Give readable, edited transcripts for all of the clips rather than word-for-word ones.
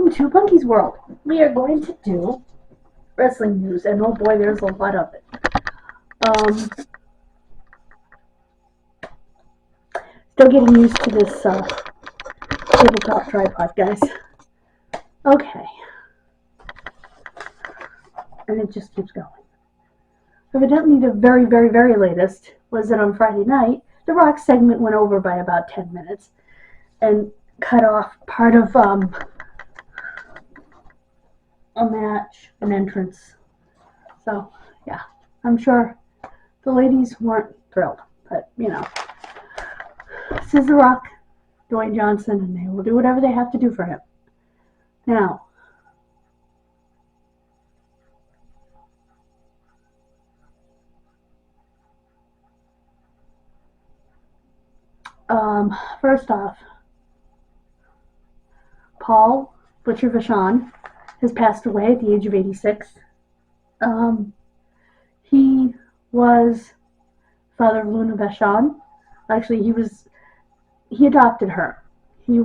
welcome to Punky's World. We are going to do wrestling news, and oh boy, there's a lot of it. Still getting used to this tabletop tripod, guys. Okay. And it just keeps going. Evidently, the very, very, very latest was that on Friday night, the Rock segment went over by about 10 minutes and cut off part of a match, an entrance. So, yeah, I'm sure the ladies weren't thrilled, but, you know, this is The Rock, Dwayne Johnson, and they will do whatever they have to do for him. Now, first off, Paul Butcher Vachon has passed away at the age of 86. He was father of Luna Vachon. Actually, he adopted her. She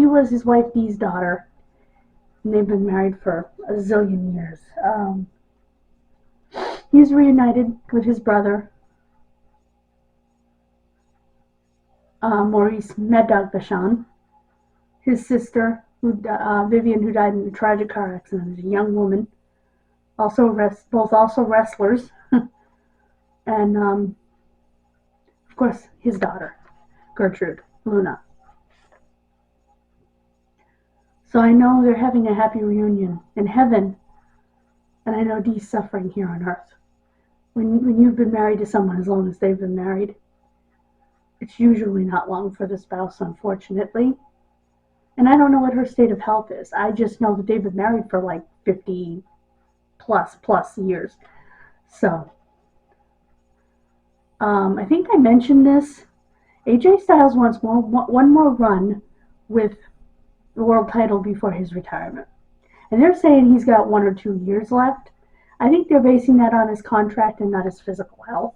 was his wife Dee's daughter, and they've been married for a zillion years. He's reunited with his brother, Maurice Mad Dog Vachon, his sister, Vivian, who died in a tragic car accident as a young woman, both also wrestlers, and of course his daughter, Gertrude, Luna. So I know they're having a happy reunion in heaven, and I know Dee's suffering here on earth. When you've been married to someone as long as they've been married, it's usually not long for the spouse, unfortunately. And I don't know what her state of health is. I just know that they've been married for like 50 plus years. So, I think I mentioned this. AJ Styles wants one more run with the world title before his retirement. And they're saying he's got 1 or 2 years left. I think they're basing that on his contract and not his physical health.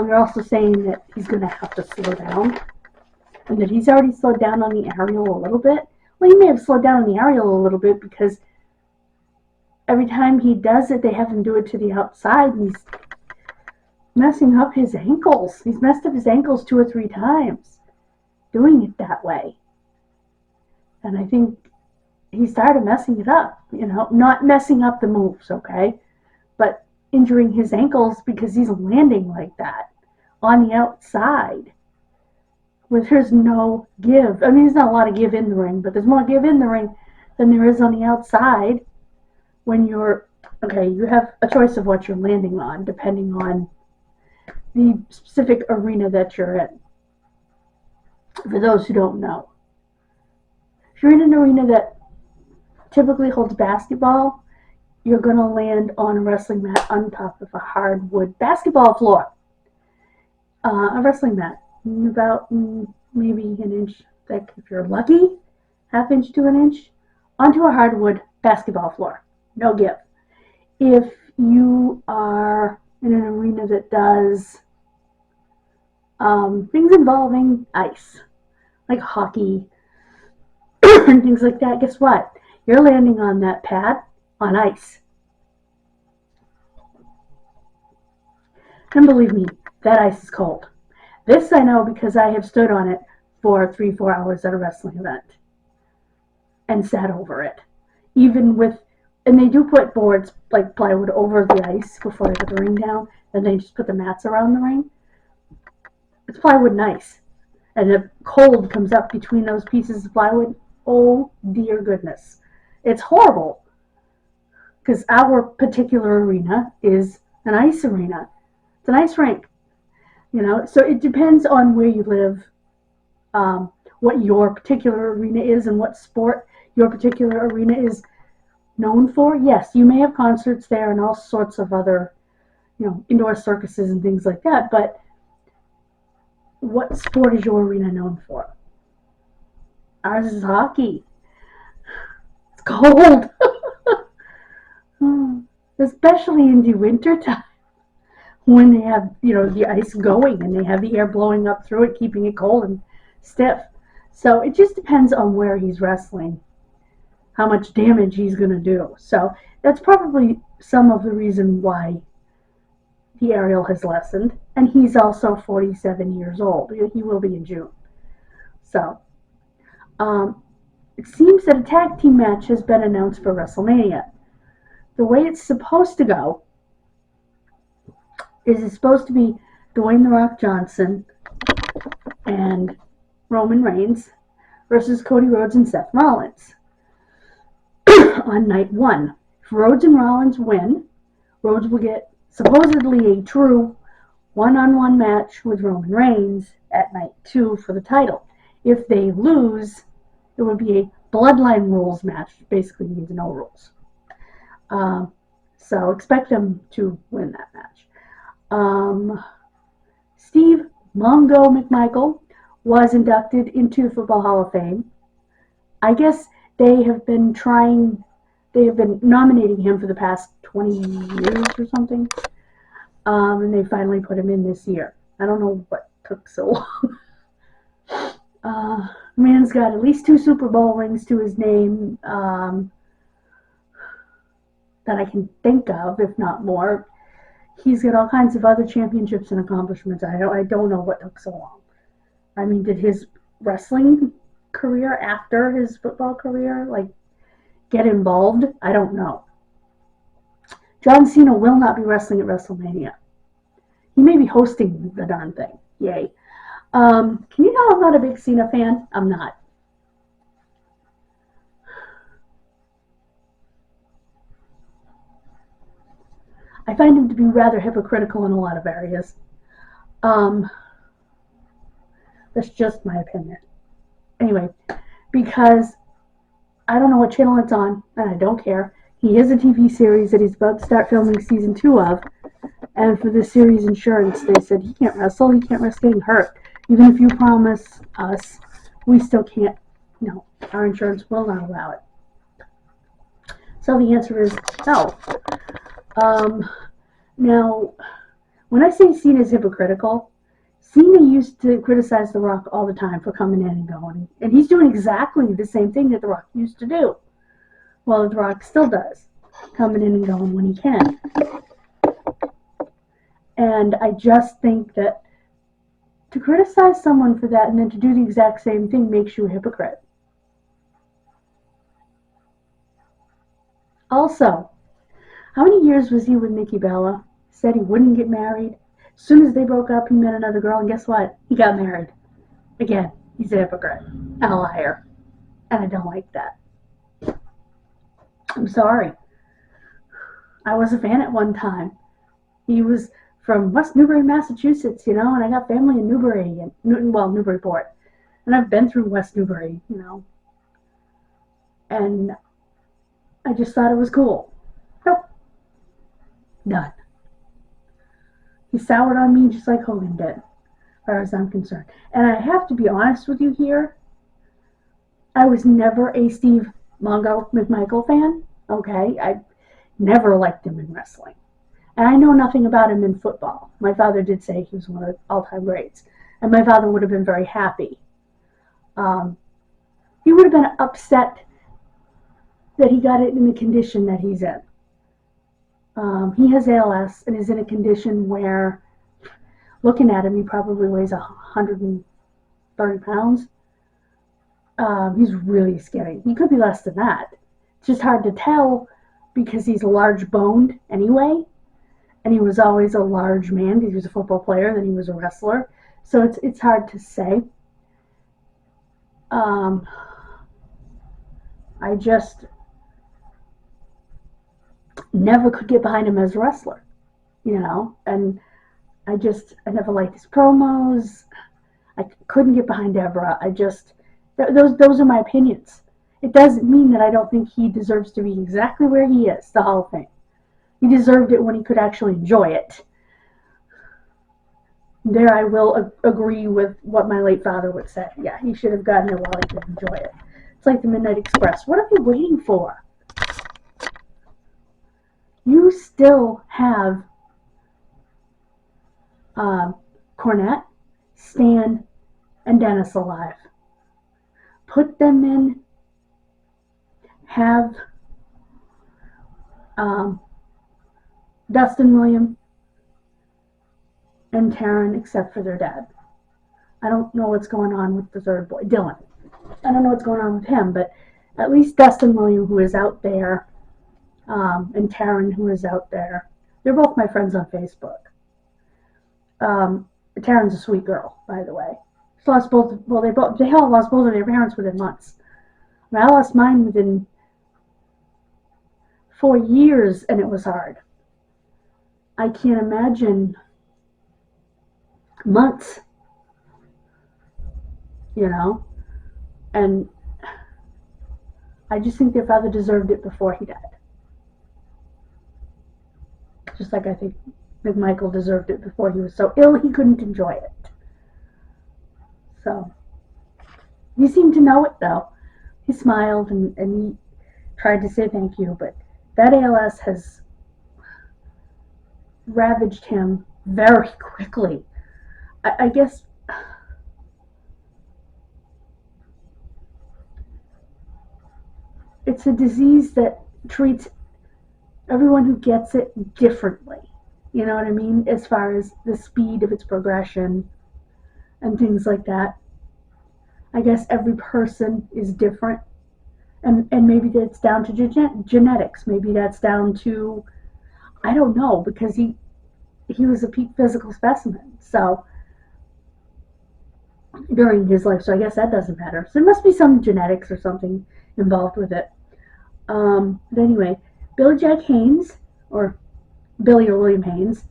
They're also saying that he's going to have to slow down, and that he's already slowed down on the aerial a little bit. Well, he may have slowed down on the aerial a little bit because every time he does it, they have him do it to the outside, and he's messing up his ankles. He's messed up his ankles 2 or 3 times doing it that way. And I think he started messing it up, not messing up the moves, okay? But injuring his ankles because he's landing like that on the outside where there's no give. I mean, there's not a lot of give in the ring, but there's more give in the ring than there is on the outside when you have a choice of what you're landing on depending on the specific arena that you're in. For those who don't know, if you're in an arena that typically holds basketball, you're going to land on a wrestling mat on top of a hardwood basketball floor. A wrestling mat, about maybe an inch thick if you're lucky, ½ inch to an inch, onto a hardwood basketball floor. No give. If you are in an arena that does things involving ice, like hockey and things like that, guess what? You're landing on that pad on ice. And believe me, that ice is cold. This I know because I have stood on it for 3-4 hours at a wrestling event and sat over it. And they do put boards like plywood over the ice before they put the ring down, and they just put the mats around the ring. It's plywood and ice. And the cold comes up between those pieces of plywood. Oh dear goodness. It's horrible. Because our particular arena is an ice arena. It's an ice rink. So it depends on where you live, what your particular arena is and what sport your particular arena is known for. Yes, you may have concerts there and all sorts of other, indoor circuses and things like that, but what sport is your arena known for? Ours is hockey. It's cold. Especially in the winter time. when they have, the ice going and they have the air blowing up through it, keeping it cold and stiff. So it just depends on where he's wrestling, how much damage he's going to do. So that's probably some of the reason why the aerial has lessened. And he's also 47 years old. He will be in June. So it seems that a tag team match has been announced for WrestleMania. The way it's supposed to go is it's supposed to be Dwayne "The Rock" Johnson and Roman Reigns versus Cody Rhodes and Seth Rollins on night 1. If Rhodes and Rollins win, Rhodes will get supposedly a true one-on-one match with Roman Reigns at night 2 for the title. If they lose, it would be a bloodline rules match, which basically means no rules. So expect them to win that match. Steve Mongo McMichael was inducted into the Football Hall of Fame. I guess they have been nominating him for the past 20 years or something. And they finally put him in this year. I don't know what took so long. Man's got at least 2 Super Bowl rings to his name that I can think of, if not more. He's got all kinds of other championships and accomplishments. I don't know what took so long. I mean, did his wrestling career after his football career, get involved? I don't know. John Cena will not be wrestling at WrestleMania. He may be hosting the darn thing. Yay. Can you tell I'm not a big Cena fan? I'm not. I find him to be rather hypocritical in a lot of areas. That's just my opinion. Anyway, because I don't know what channel it's on, and I don't care. He has a TV series that he's about to start filming season 2 of, and for the series insurance, they said he can't wrestle risk getting hurt. Even if you promise us, we still can't, our insurance will not allow it. So the answer is no. Now, when I say Cena is hypocritical, Cena used to criticize The Rock all the time for coming in and going. And he's doing exactly the same thing that The Rock used to do. Well, The Rock still does, coming in and going when he can. And I just think that to criticize someone for that and then to do the exact same thing makes you a hypocrite. Also, how many years was he with Nikki Bella? Said he wouldn't get married. As soon as they broke up, he met another girl, and guess what? He got married. Again, he's a hypocrite and a liar. And I don't like that. I'm sorry. I was a fan at one time. He was from West Newbury, Massachusetts, and I got family in Newburyport. And I've been through West Newbury, And I just thought it was cool. Nope. Done. He soured on me just like Hogan did, as far as I'm concerned. And I have to be honest with you here. I was never a Steve Mongo McMichael fan. Okay? I never liked him in wrestling. And I know nothing about him in football. My father did say he was one of the all-time greats. And my father would have been very happy. He would have been upset that he got it in the condition that he's in. He has ALS and is in a condition where, looking at him, he probably weighs 130 pounds. He's really skinny. He could be less than that. It's just hard to tell because he's large-boned anyway. And he was always a large man. He was a football player, then he was a wrestler. So it's hard to say. I just never could get behind him as a wrestler, and I never liked his promos. I couldn't get behind Deborah. Those are my opinions. It doesn't mean that I don't think he deserves to be exactly where he is, the Hall of Fame. He deserved it when he could actually enjoy it. There I will agree with what my late father would say. Yeah, he should have gotten it while he could enjoy it. It's like the Midnight Express. What are you waiting for? You still have Cornette, Stan, and Dennis alive. Put them in, have Dustin, William, and Taryn, except for their dad. I don't know what's going on with the third boy, Dylan. I don't know what's going on with him, but at least Dustin William, who is out there, and Taryn, who is out there. They're both my friends on Facebook. Taryn's a sweet girl, by the way. She lost both. Well, they all lost both of their parents within months. I lost mine within 4 years, and it was hard. I can't imagine months. And I just think their father deserved it before he died. Just like I think McMichael deserved it before he was so ill he couldn't enjoy it. So, he seemed to know it though. He smiled and he tried to say thank you, but that ALS has ravaged him very quickly. I guess it's a disease that treats everyone who gets it differently. You know what I mean? As far as the speed of its progression and things like that. I guess every person is different. And maybe that's down to genetics. Maybe that's down to, I don't know, because he was a peak physical specimen. So, during his life, so I guess that doesn't matter. So there must be some genetics or something involved with it. But anyway, Billy Jack Haynes, or Billy or William Haynes,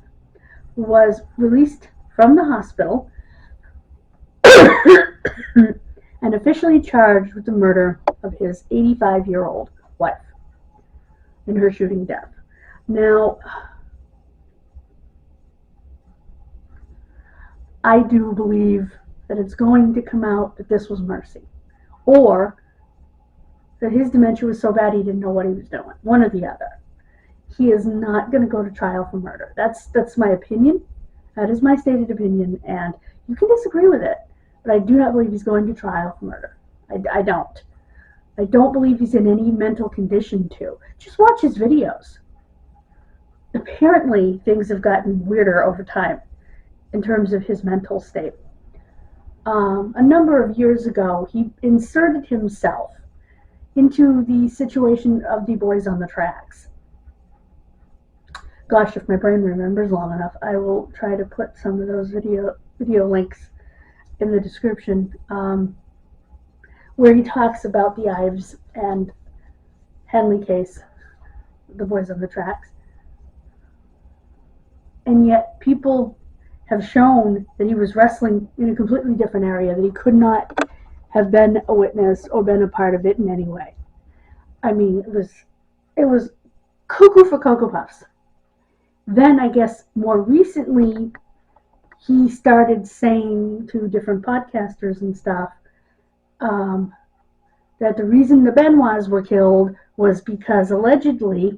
was released from the hospital and officially charged with the murder of his 85-year-old wife in her shooting death. Now, I do believe that it's going to come out that this was mercy, or that his dementia was so bad he didn't know what he was doing. One or the other. He is not going to go to trial for murder. That's my opinion. That is my stated opinion, and you can disagree with it, but I do not believe he's going to trial for murder. I don't. I don't believe he's in any mental condition to. Just watch his videos. Apparently, things have gotten weirder over time in terms of his mental state. A number of years ago, he inserted himself into the situation of the boys on the tracks. Gosh, if my brain remembers long enough, I will try to put some of those video links in the description, where he talks about the Ives and Henley case, the boys on the tracks. And yet people have shown that he was wrestling in a completely different area, that he could not have been a witness or been a part of it in any way. I mean, it was cuckoo for Cocoa Puffs. Then, I guess, more recently, he started saying to different podcasters and stuff that the reason the Benoits were killed was because, allegedly,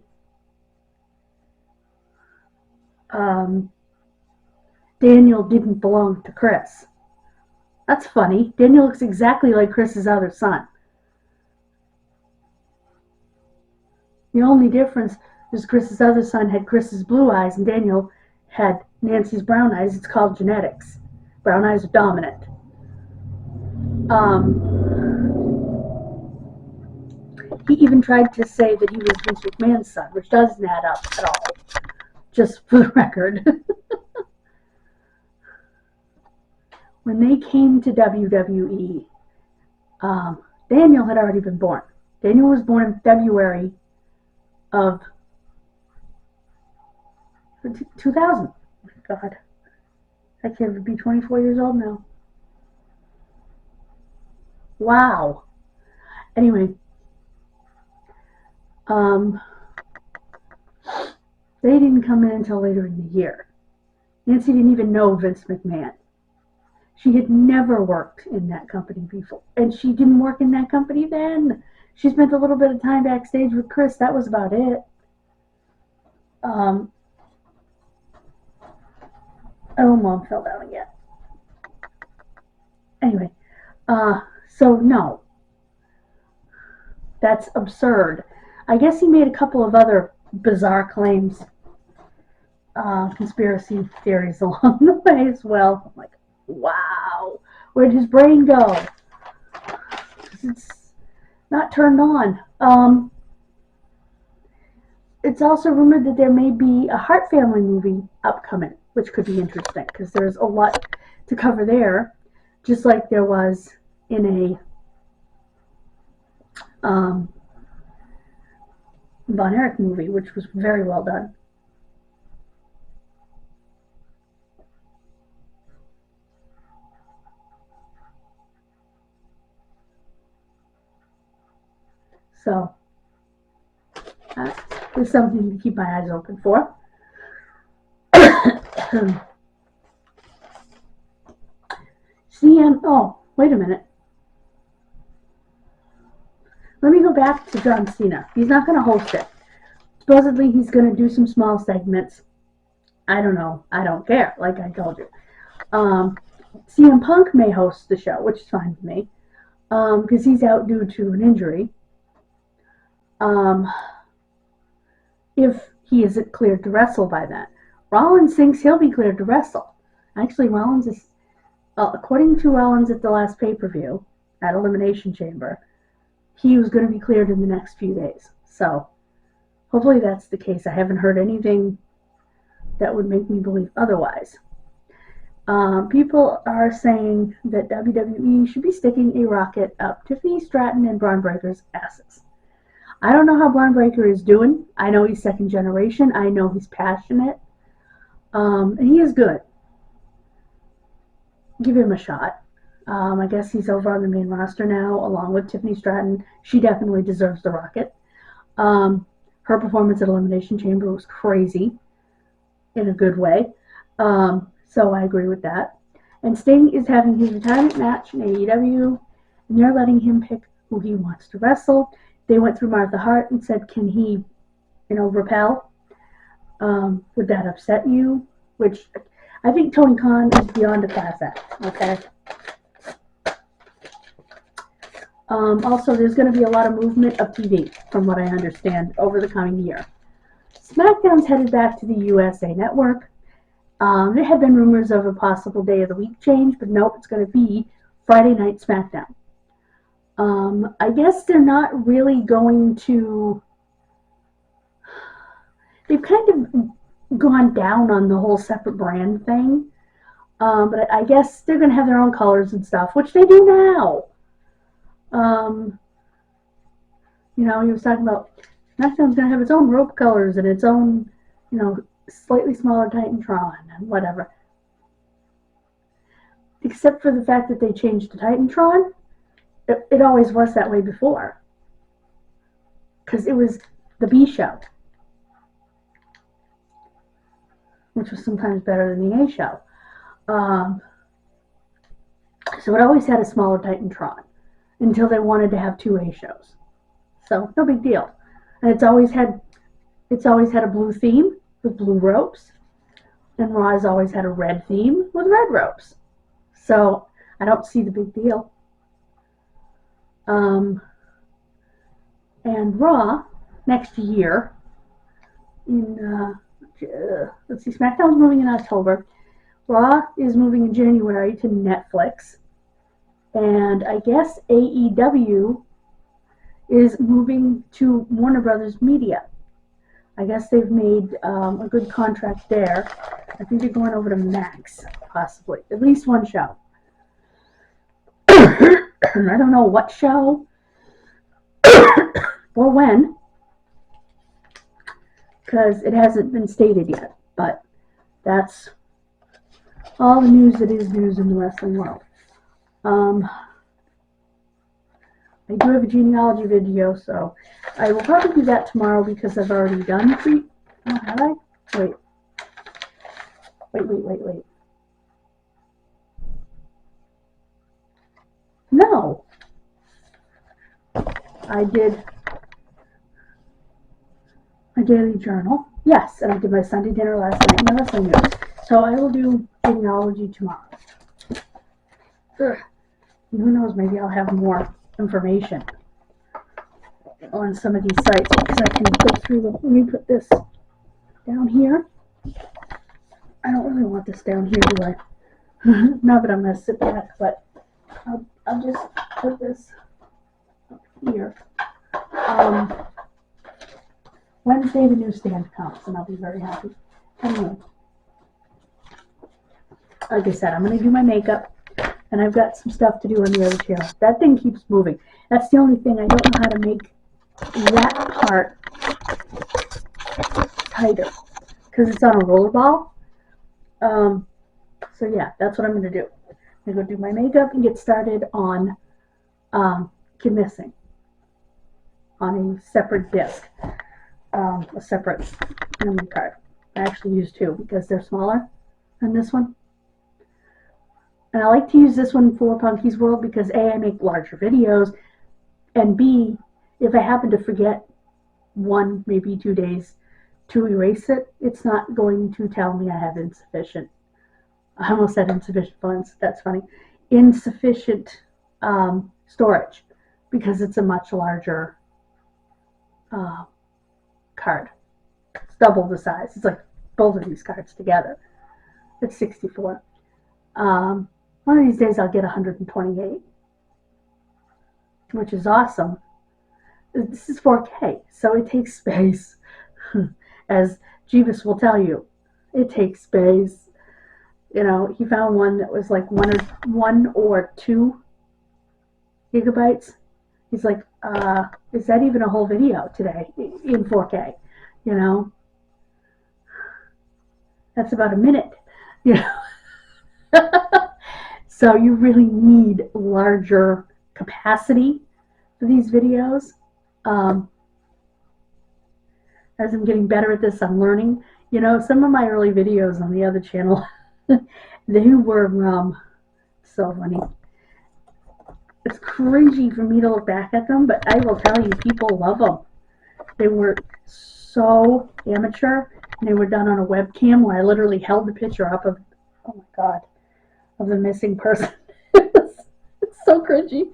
Daniel didn't belong to Chris. That's funny. Daniel looks exactly like Chris's other son. The only difference is Chris's other son had Chris's blue eyes and Daniel had Nancy's brown eyes. It's called genetics. Brown eyes are dominant. He even tried to say that he was Vince McMahon's son, which doesn't add up at all. Just for the record. When they came to WWE, Daniel had already been born. Daniel was born in February of 2000. God, I can't be 24 years old now. Wow. Anyway, they didn't come in until later in the year. Nancy didn't even know Vince McMahon. She had never worked in that company before. And she didn't work in that company then. She spent a little bit of time backstage with Chris. That was about it. Oh, Mom fell down again. Anyway, so no, that's absurd. I guess he made a couple of other bizarre claims, conspiracy theories along the way as well. I'm like, wow, where'd his brain go? It's not turned on. It's also rumored that there may be a Hart family movie upcoming, which could be interesting because there's a lot to cover there, just like there was in a Von Erich movie, which was very well done. So there's something to keep my eyes open for. Oh, wait a minute. Let me go back to John Cena. He's not going to host it. Supposedly he's going to do some small segments. I don't know. I don't care, like I told you. CM Punk may host the show, which is fine with me, because he's out due to an injury. If he isn't cleared to wrestle by then. Rollins thinks he'll be cleared to wrestle. Actually, Rollins is, according to Rollins at the last pay-per-view at Elimination Chamber, he was going to be cleared in the next few days. So hopefully that's the case. I haven't heard anything that would make me believe otherwise. People are saying that WWE should be sticking a rocket up Tiffany Stratton and Braun Breaker's asses. I don't know how Braun Breaker is doing. I know he's second generation. I know he's passionate. And he is good. Give him a shot. I guess he's over on the main roster now, along with Tiffany Stratton. She definitely deserves the rocket. Her performance at Elimination Chamber was crazy, in a good way. So I agree with that. And Sting is having his retirement match in AEW, and they're letting him pick who he wants to wrestle. They went through Martha Hart and said, can he, repel? Would that upset you? Which I think Tony Khan is beyond a class act, okay? Also, there's going to be a lot of movement of TV, from what I understand, over the coming year. SmackDown's headed back to the USA Network. There had been rumors of a possible day of the week change, but nope, it's going to be Friday Night SmackDown. I guess they're not really going to... They've kind of gone down on the whole separate brand thing. But I guess they're going to have their own colors and stuff, which they do now. He was talking about SmackDown's going to have its own rope colors and its own, slightly smaller Titantron and whatever. Except for the fact that they changed to Titantron. It always was that way before. Because it was the B show. Which was sometimes better than the A show. So it always had a smaller Titantron. Until they wanted to have 2 A shows. So, no big deal. And it's always had a blue theme with blue ropes. And Raw's always had a red theme with red ropes. So, I don't see the big deal. And Raw, next year, let's see, SmackDown's moving in October. Raw is moving in January to Netflix. And I guess AEW is moving to Warner Brothers Media. I guess they've made a good contract there. I think they're going over to Max, possibly. At least one show. I don't know what show or when, because it hasn't been stated yet. But that's all the news that is news in the wrestling world. I do have a genealogy video, so I will probably do that tomorrow because I've already done three. Oh, have I? Wait. No. I did my daily journal. Yes, and I did my Sunday dinner last night in the wrestling news. So I will do genealogy tomorrow. Ugh. Who knows, maybe I'll have more information on some of these sites because I can go through them. Let me put this down here. I don't really want this down here, do I? Not that I'm going to sit back, but I'll just put this up here. Wednesday the newsstand comes, and I'll be very happy. Anyway, like I said, I'm going to do my makeup, and I've got some stuff to do on the other channel. That thing keeps moving. That's the only thing. I don't know how to make that part tighter because it's on a roller ball. So yeah, that's what I'm going to do. I'm going to go do my makeup and get started on Kid Missing on a separate disc, a separate memory card. I actually use two because they're smaller than this one. And I like to use this one for Punky's World because A, I make larger videos, and B, if I happen to forget 1, maybe 2 days to erase it, it's not going to tell me I have insufficient. I almost said insufficient funds. That's funny. Insufficient storage because it's a much larger card. It's double the size. It's like both of these cards together. It's 64. One of these days I'll get 128, which is awesome. This is 4K, so it takes space. As Jeebus will tell you, it takes space. You know, he found one that was like 1 or 2 gigabytes. He's like, is that even a whole video today in 4K? You know, that's about a minute. You know, so you really need larger capacity for these videos. As I'm getting better at this, I'm learning. You know, some of my early videos on the other channel, they were so funny. It's crazy for me to look back at them, but I will tell you, people love them. They were so amateur, and they were done on a webcam where I literally held the picture up of, oh my God, of the missing person. It's so cringy,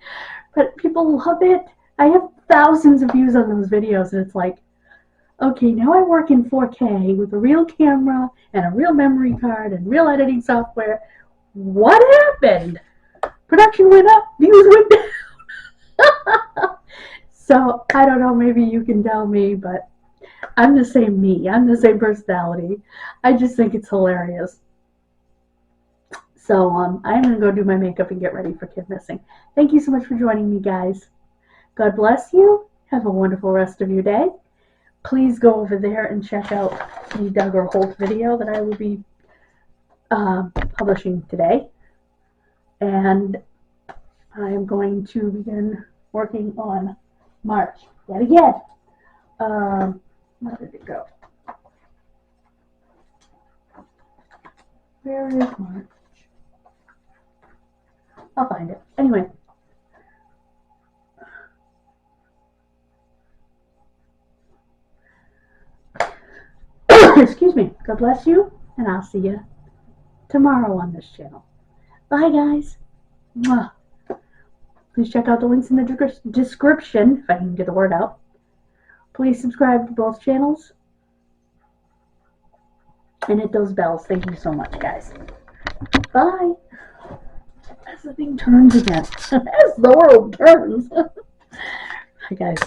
but people love it. I have thousands of views on those videos, and it's like, okay, now I work in 4K with a real camera and a real memory card and real editing software. What happened? Production went up, views went down. So, I don't know, maybe you can tell me, but I'm the same me. I'm the same personality. I just think it's hilarious. So, I'm going to go do my makeup and get ready for Kid Missing. Thank you so much for joining me, guys. God bless you. Have a wonderful rest of your day. Please go over there and check out the Doug or Holt video that I will be publishing today. And I am going to begin working on March yet again. Where did it go? Where is March? I'll find it. Anyway. Excuse me. God bless you, and I'll see you tomorrow on this channel. Bye, guys. Mwah. Please check out the links in the description, if I can get the word out. Please subscribe to both channels. And hit those bells. Thank you so much, guys. Bye. As the thing turns again. As the world turns. Bye, guys.